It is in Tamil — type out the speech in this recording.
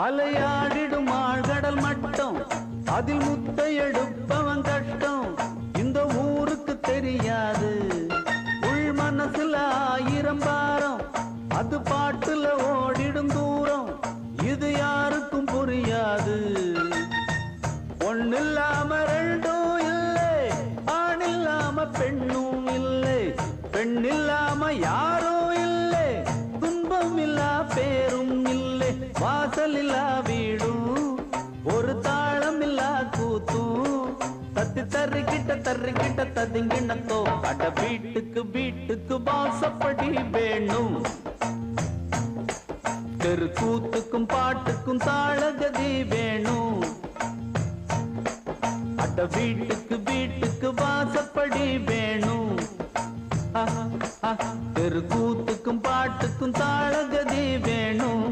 அலையாடிடும் ஆழ்கடல் மட்டம் அதில் முத்தை எடுப்பவன் கஷ்டம் இந்த ஊருக்கு தெரியாது உள் மனசுல 1000 பாரம் அது பாட்டுல ஓடிடும் தூரம் இது யாருக்கும் புரியாது ஒண்ணில்லாம ரெண்டும் இல்லை ஆண் இல்லாம பெண்ணும் இல்லை பெண் இல்லாம யாரும் இல்லை துன்பம் இல்லா பேரும் இல்லை வாசல் இல்லா வீடும் ஒரு தாளம் இல்லா கூத்தும் தத்தி தர்றிக்கிட்ட ததிங்கினத்தோ அட வீட்டுக்கு வாசப்படி வேணும் தெரு கூத்துக்கும் பாட்டுக்கும் தாளகதி வேணும் அட வீட்டுக்கு வாசப்படி வேணும் தெரு கூத்துக்கும் பாட்டுக்கும் தாளகதி வேணும்